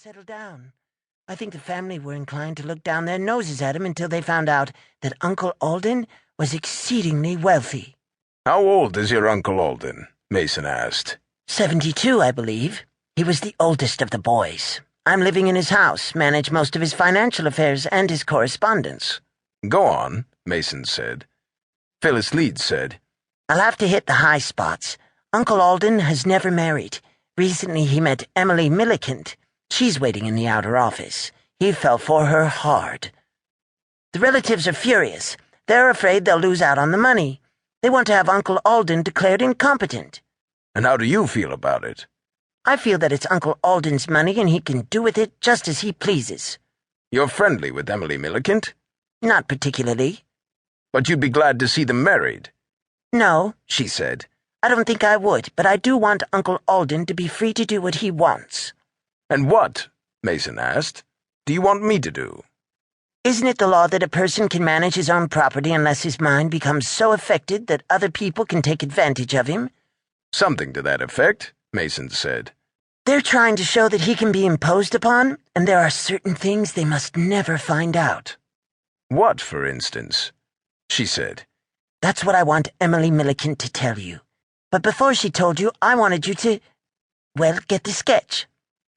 settle down. I think the family were inclined to look down their noses at him until they found out that Uncle Alden was exceedingly wealthy. "How old is your Uncle Alden?" Mason asked. 72, I believe. He was the oldest of the boys. I'm living in his house, manage most of his financial affairs and his correspondence. "Go on," Mason said. Phyllis Leeds said, "I'll have to hit the high spots. Uncle Alden has never married. Recently he met Emily Milicant. She's waiting in the outer office. He fell for her hard. The relatives are furious. They're afraid they'll lose out on the money. They want to have Uncle Alden declared incompetent." "And how do you feel about it?" "I feel that it's Uncle Alden's money and he can do with it just as he pleases." "You're friendly with Emily Milicant?" "Not particularly." "But you'd be glad to see them married?" "No," she said. "I don't think I would, but I do want Uncle Alden to be free to do what he wants." "And what," Mason asked, "do you want me to do?" "Isn't it the law that a person can manage his own property unless his mind becomes so affected that other people can take advantage of him?" "Something to that effect," Mason said. "They're trying to show that he can be imposed upon, and there are certain things they must never find out." "What, for instance?" she said. "That's what I want Emily Milicant to tell you. But before she told you, I wanted you to, well, get the sketch.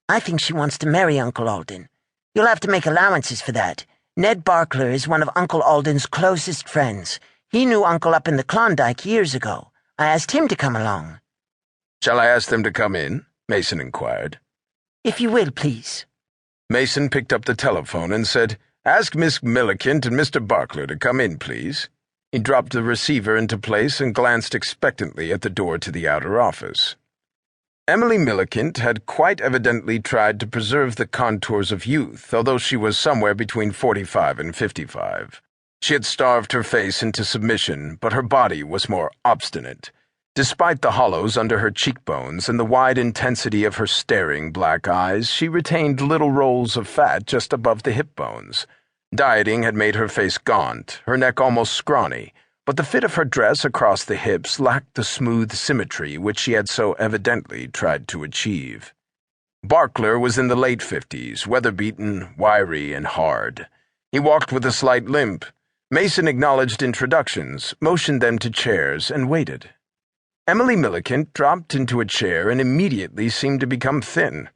I think she wants to marry Uncle Alden. You'll have to make allowances for that. Ned Barkler is one of Uncle Alden's closest friends. He knew Uncle up in the Klondike years ago. I asked him to come along." "Shall I ask them to come in?" Mason inquired. "If you will, please." Mason picked up the telephone and said, "Ask Miss Milicant and Mr. Barkler to come in, please." He dropped the receiver into place and glanced expectantly at the door to the outer office. Emily Milicant had quite evidently tried to preserve the contours of youth, although she was somewhere between 45 and 55. She had starved her face into submission, but her body was more obstinate. Despite the hollows under her cheekbones and the wide intensity of her staring black eyes, she retained little rolls of fat just above the hip bones. Dieting had made her face gaunt, her neck almost scrawny, but the fit of her dress across the hips lacked the smooth symmetry which she had so evidently tried to achieve. Barkler was in the late 50s, weather-beaten, wiry, and hard. He walked with a slight limp. Mason acknowledged introductions, motioned them to chairs, and waited. Emily Milicant dropped into a chair and immediately seemed to become thin.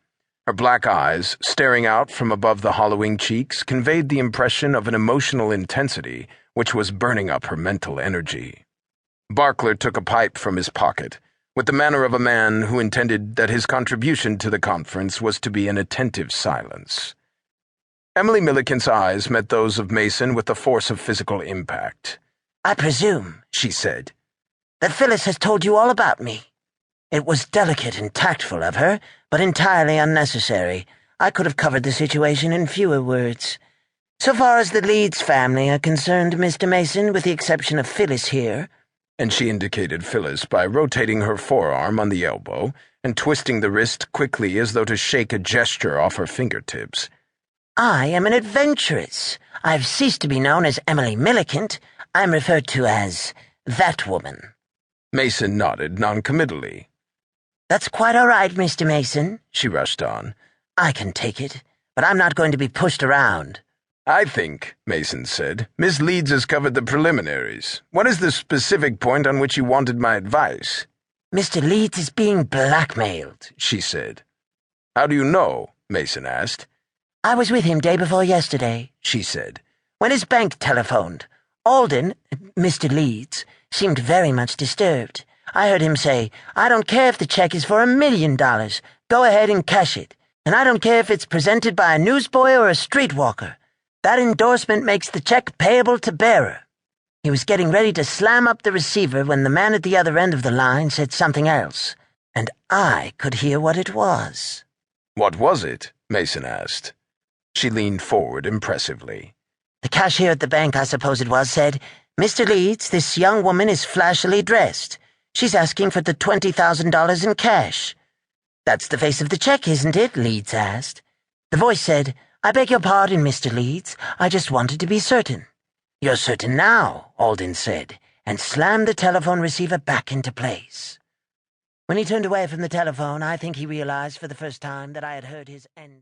Her black eyes, staring out from above the hollowing cheeks, conveyed the impression of an emotional intensity which was burning up her mental energy. Barkler took a pipe from his pocket, with the manner of a man who intended that his contribution to the conference was to be an attentive silence. Emily Milicant's eyes met those of Mason with the force of physical impact. "I presume," she said, "that Phyllis has told you all about me. It was delicate and tactful of her, but entirely unnecessary. I could have covered the situation in fewer words. So far as the Leeds family are concerned, Mr. Mason, with the exception of Phyllis here," and she indicated Phyllis by rotating her forearm on the elbow and twisting the wrist quickly as though to shake a gesture off her fingertips, "I am an adventuress. I've ceased to be known as Emily Milicant. I'm referred to as that woman." Mason nodded noncommittally. "That's quite all right, Mr. Mason," she rushed on. "I can take it, but I'm not going to be pushed around." "I think," Mason said, "Miss Leeds has covered the preliminaries. What is the specific point on which you wanted my advice?" "Mr. Leeds is being blackmailed," she said. "How do you know?" Mason asked. "I was with him day before yesterday," she said, "when his bank telephoned. Alden, Mr. Leeds, seemed very much disturbed. I heard him say, 'I don't care if the check is for $1 million. Go ahead and cash it. And I don't care if it's presented by a newsboy or a streetwalker. That endorsement makes the check payable to bearer.' He was getting ready to slam up the receiver when the man at the other end of the line said something else, and I could hear what it was." "What was it?" Mason asked. She leaned forward impressively. "The cashier at the bank, I suppose it was, said, 'Mr. Leeds, this young woman is flashily dressed. She's asking for the $20,000 in cash.' 'That's the face of the check, isn't it?' Leeds asked. The voice said, 'I beg your pardon, Mr. Leeds. I just wanted to be certain.' 'You're certain now,' Alden said, and slammed the telephone receiver back into place. When he turned away from the telephone, I think he realized for the first time that I had heard his end.